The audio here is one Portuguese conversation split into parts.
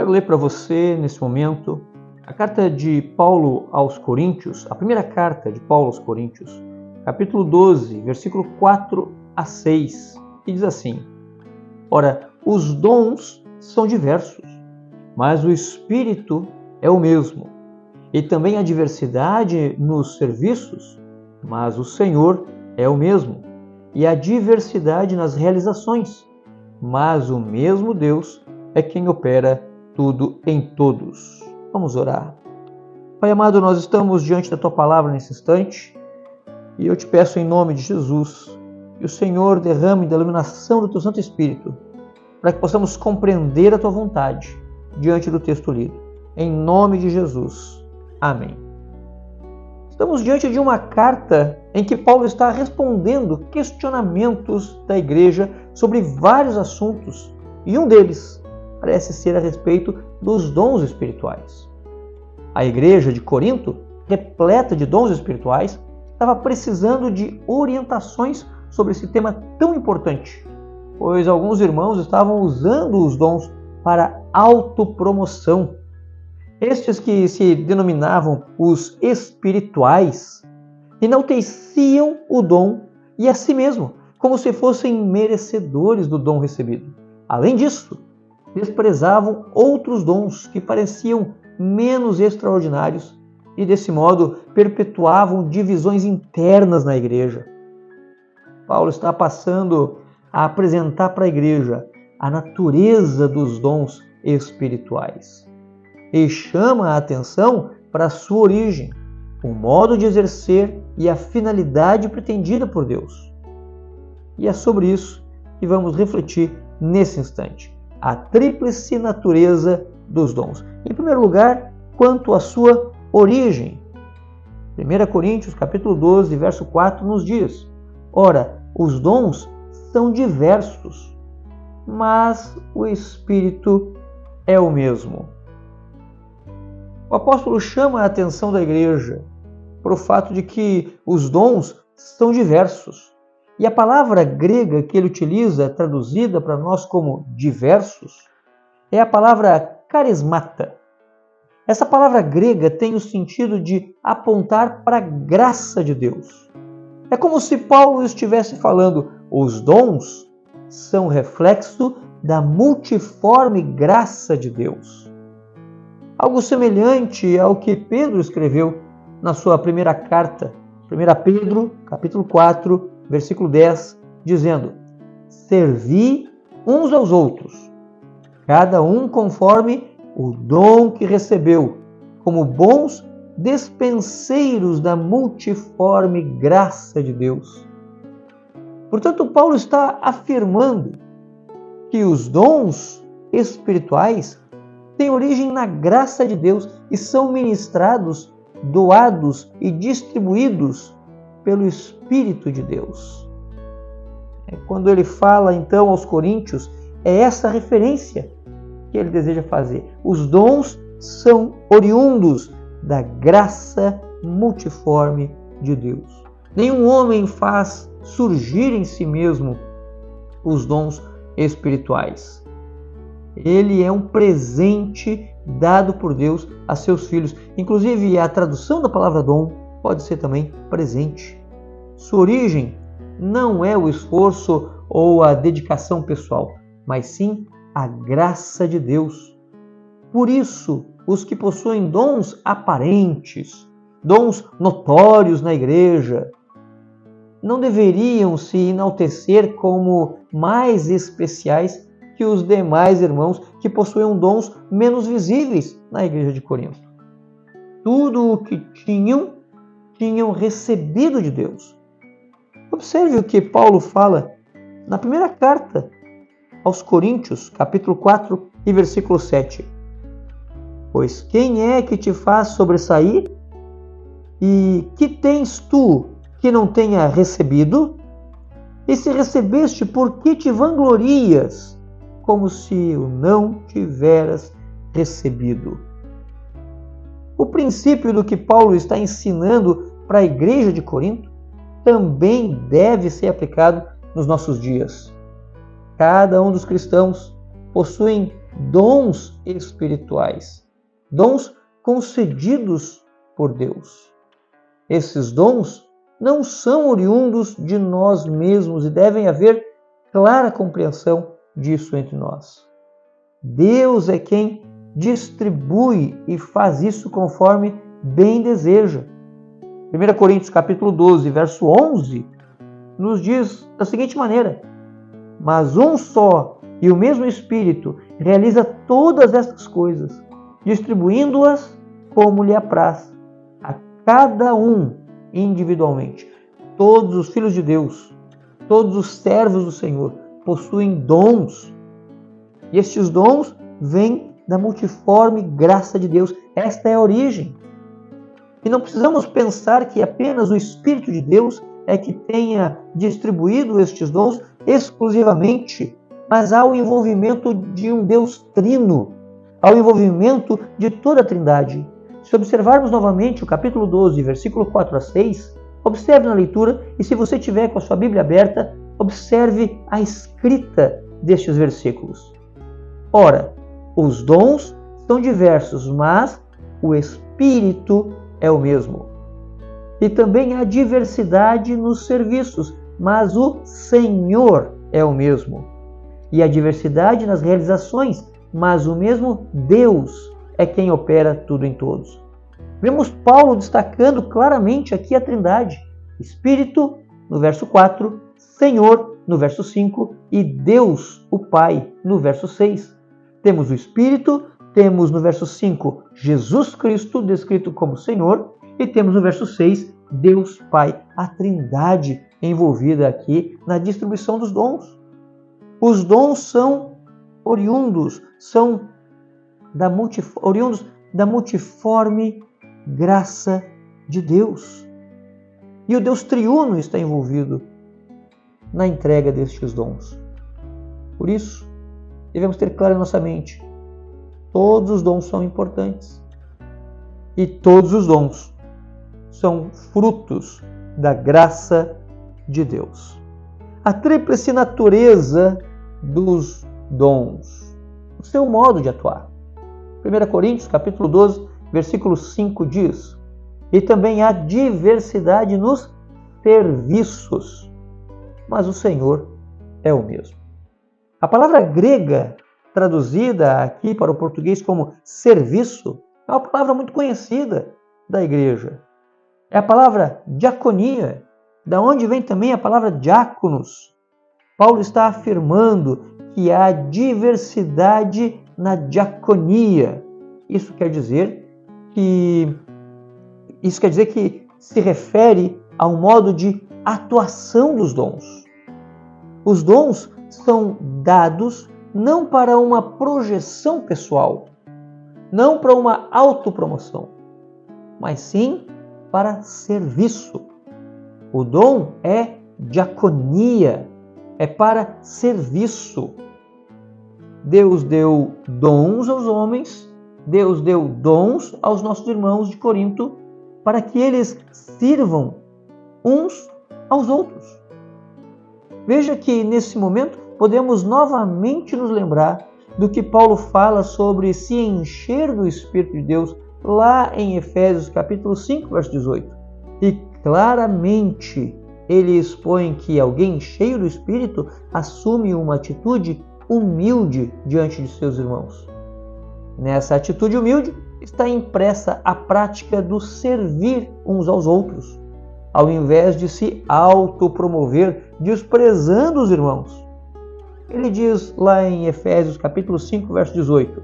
quero ler para você, nesse momento, a carta de Paulo aos Coríntios, a primeira carta de Paulo aos Coríntios, capítulo 12, versículo 4 a 6, que diz assim: Ora, os dons são diversos, mas o Espírito é o mesmo. E também há diversidade nos serviços, mas o Senhor é o mesmo. E há diversidade nas realizações, mas o mesmo Deus é quem opera tudo em todos. Vamos orar. Pai amado, nós estamos diante da Tua palavra nesse instante e eu te peço em nome de Jesus que o Senhor derrame da iluminação do Teu Santo Espírito para que possamos compreender a Tua vontade diante do texto lido. Em nome de Jesus. Amém. Estamos diante de uma carta em que Paulo está respondendo questionamentos da igreja sobre vários assuntos e um deles parece ser a respeito dos dons espirituais. A igreja de Corinto, repleta de dons espirituais, estava precisando de orientações sobre esse tema tão importante, pois alguns irmãos estavam usando os dons para autopromoção. Estes que se denominavam os espirituais enalteciam o dom e a si mesmo, como se fossem merecedores do dom recebido. Além disso, desprezavam outros dons que pareciam menos extraordinários e, desse modo, perpetuavam divisões internas na igreja. Paulo está passando a apresentar para a igreja a natureza dos dons espirituais e chama a atenção para a sua origem, o modo de exercer e a finalidade pretendida por Deus. E é sobre isso que vamos refletir nesse instante. A tríplice natureza dos dons. Em primeiro lugar, quanto à sua origem. 1 Coríntios, capítulo 12, verso 4, nos diz: Ora, os dons são diversos, mas o Espírito é o mesmo. O apóstolo chama a atenção da igreja para o fato de que os dons são diversos. E a palavra grega que ele utiliza, traduzida para nós como diversos, é a palavra carismata. Essa palavra grega tem o sentido de apontar para a graça de Deus. É como se Paulo estivesse falando: os dons são reflexo da multiforme graça de Deus. Algo semelhante ao que Pedro escreveu na sua primeira carta, 1 Pedro, capítulo 4, versículo 10, dizendo: Servi uns aos outros, cada um conforme o dom que recebeu, como bons despenseiros da multiforme graça de Deus. Portanto, Paulo está afirmando que os dons espirituais têm origem na graça de Deus e são ministrados, doados e distribuídos pelo Espírito de Deus. Quando ele fala então aos Coríntios, é essa referência que ele deseja fazer. Os dons são oriundos da graça multiforme de Deus. Nenhum homem faz surgir em si mesmo os dons espirituais. Ele é um presente dado por Deus a seus filhos. Inclusive, a tradução da palavra dom pode ser também presente. Sua origem não é o esforço ou a dedicação pessoal, mas sim a graça de Deus. Por isso, os que possuem dons aparentes, dons notórios na igreja, não deveriam se enaltecer como mais especiais que os demais irmãos que possuíam dons menos visíveis na igreja de Corinto. Tudo o que tinham recebido de Deus. Observe o que Paulo fala na primeira carta aos Coríntios, capítulo 4 e versículo 7. Pois quem é que te faz sobressair? E que tens tu que não tenha recebido? E se recebeste, por que te vanglorias, como se o não tiveras recebido? O princípio do que Paulo está ensinando para a igreja de Corinto também deve ser aplicado nos nossos dias. Cada um dos cristãos possuem dons espirituais, dons concedidos por Deus. Esses dons não são oriundos de nós mesmos e devem haver clara compreensão disso entre nós. Deus é quem distribui e faz isso conforme bem deseja. 1 Coríntios capítulo 12, verso 11, nos diz da seguinte maneira: mas um só e o mesmo Espírito realiza todas estas coisas, distribuindo-as como lhe apraz, a cada um individualmente. Todos os filhos de Deus, todos os servos do Senhor possuem dons. E estes dons vêm da multiforme graça de Deus. Esta é a origem. E não precisamos pensar que apenas o Espírito de Deus é que tenha distribuído estes dons exclusivamente, mas há o envolvimento de um Deus trino, há o envolvimento de toda a Trindade. Se observarmos novamente o capítulo 12, versículo 4 a 6, observe na leitura e, se você tiver com a sua Bíblia aberta, observe a escrita destes versículos. Ora, os dons são diversos, mas o Espírito é o mesmo. E também há diversidade nos serviços, mas o Senhor é o mesmo. E há diversidade nas realizações, mas o mesmo Deus é quem opera tudo em todos. Vemos Paulo destacando claramente aqui a Trindade: Espírito, no verso 4, Senhor, no verso 5, e Deus, o Pai, no verso 6. Temos o Espírito, temos no verso 5 Jesus Cristo, descrito como Senhor, e temos no verso 6 Deus Pai, a Trindade envolvida aqui na distribuição dos dons. Os dons são oriundos da multiforme graça de Deus. E o Deus triuno está envolvido na entrega destes dons. Por isso, devemos ter claro em nossa mente: todos os dons são importantes. E todos os dons são frutos da graça de Deus. A tríplice natureza dos dons, o seu modo de atuar. 1 Coríntios capítulo 12, versículo 5 diz: e também há diversidade nos serviços, mas o Senhor é o mesmo. A palavra grega traduzida aqui para o português como serviço é uma palavra muito conhecida da igreja. É a palavra diaconia, da onde vem também a palavra diáconos. Paulo está afirmando que há diversidade na diaconia. Isso quer dizer que se refere ao modo de atuação dos dons. Os dons são dados não para uma projeção pessoal, não para uma autopromoção, mas sim para serviço. O dom é diaconia, é para serviço. Deus deu dons aos homens, Deus deu dons aos nossos irmãos de Corinto para que eles sirvam uns aos outros. Veja que nesse momento podemos novamente nos lembrar do que Paulo fala sobre se encher do Espírito de Deus lá em Efésios capítulo 5, verso 18. E claramente ele expõe que alguém cheio do Espírito assume uma atitude humilde diante de seus irmãos. Nessa atitude humilde está impressa a prática do servir uns aos outros, ao invés de se autopromover, desprezando os irmãos. Ele diz lá em Efésios capítulo 5, verso 18: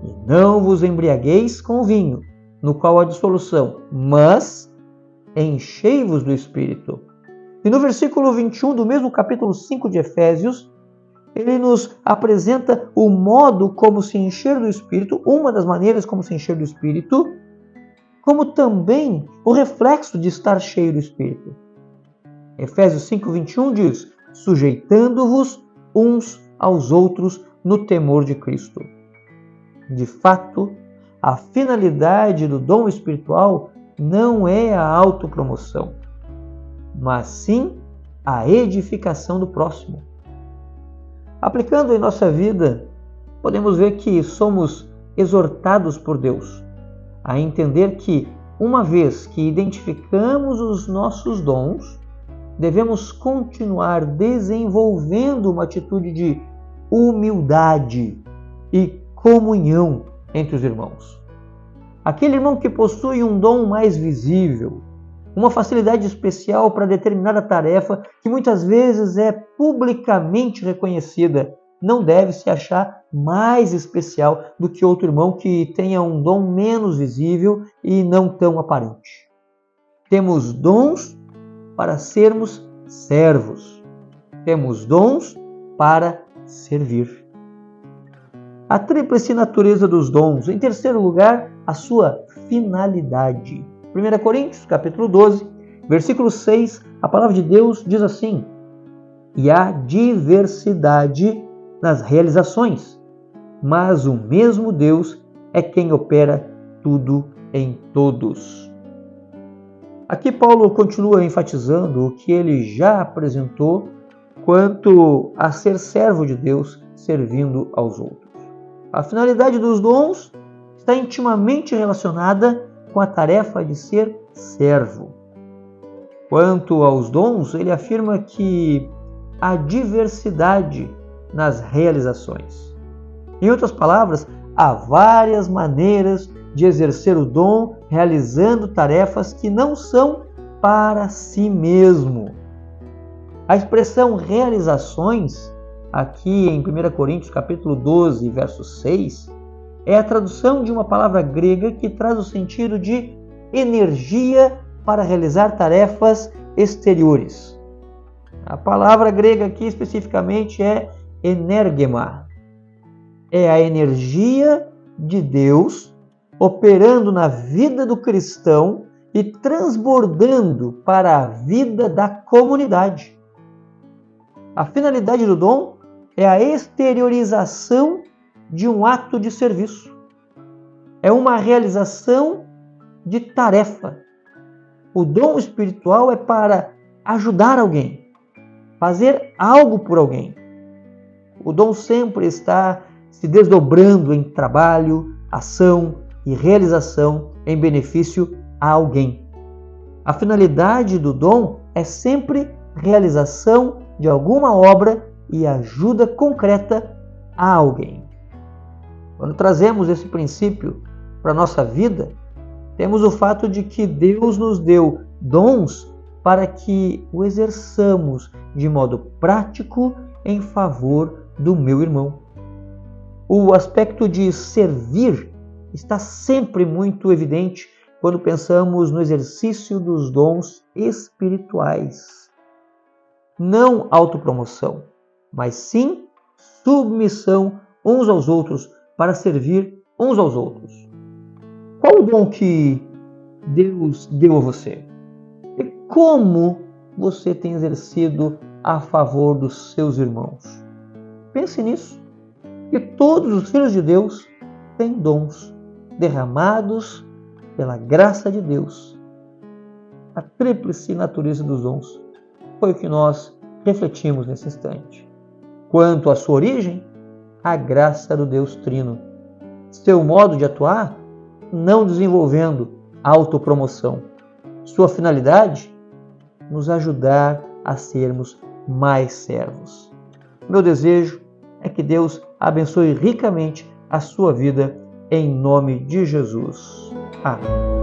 e não vos embriagueis com vinho, no qual há dissolução, mas enchei-vos do Espírito. E no versículo 21 do mesmo capítulo 5 de Efésios, ele nos apresenta o modo como se encher do Espírito, uma das maneiras como se encher do Espírito, como também o reflexo de estar cheio do Espírito. Efésios 5, 21 diz: sujeitando-vos uns aos outros no temor de Cristo. De fato, a finalidade do dom espiritual não é a autopromoção, mas sim a edificação do próximo. Aplicando em nossa vida, podemos ver que somos exortados por Deus a entender que, uma vez que identificamos os nossos dons, devemos continuar desenvolvendo uma atitude de humildade e comunhão entre os irmãos. Aquele irmão que possui um dom mais visível, uma facilidade especial para determinada tarefa que muitas vezes é publicamente reconhecida, não deve se achar mais especial do que outro irmão que tenha um dom menos visível e não tão aparente. Temos dons para sermos servos. Temos dons para servir. A tríplice natureza dos dons. Em terceiro lugar, a sua finalidade. 1 Coríntios, capítulo 12, versículo 6, a palavra de Deus diz assim: e há diversidade nas realizações, mas o mesmo Deus é quem opera tudo em todos. Aqui Paulo continua enfatizando o que ele já apresentou quanto a ser servo de Deus, servindo aos outros. A finalidade dos dons está intimamente relacionada com a tarefa de ser servo. Quanto aos dons, ele afirma que há diversidade nas realizações. Em outras palavras, há várias maneiras de exercer o dom, realizando tarefas que não são para si mesmo. A expressão realizações, aqui em 1 Coríntios capítulo 12, verso 6, é a tradução de uma palavra grega que traz o sentido de energia para realizar tarefas exteriores. A palavra grega aqui especificamente é energema. É a energia de Deus operando na vida do cristão e transbordando para a vida da comunidade. A finalidade do dom é a exteriorização de um ato de serviço. É uma realização de tarefa. O dom espiritual é para ajudar alguém, fazer algo por alguém. O dom sempre está se desdobrando em trabalho, ação e realização em benefício a alguém. A finalidade do dom é sempre realização de alguma obra e ajuda concreta a alguém. Quando trazemos esse princípio para a nossa vida, temos o fato de que Deus nos deu dons para que o exerçamos de modo prático em favor do meu irmão. O aspecto de servir está sempre muito evidente quando pensamos no exercício dos dons espirituais. Não autopromoção, mas sim submissão uns aos outros para servir uns aos outros. Qual o dom que Deus deu a você? E como você tem exercido a favor dos seus irmãos? Pense nisso. E todos os filhos de Deus têm dons derramados pela graça de Deus. A tríplice natureza dos dons foi o que nós refletimos nesse instante. Quanto à sua origem, a graça do Deus Trino. Seu modo de atuar, não desenvolvendo autopromoção. Sua finalidade, nos ajudar a sermos mais servos. Meu desejo é que Deus abençoe ricamente a sua vida, em nome de Jesus. Amém.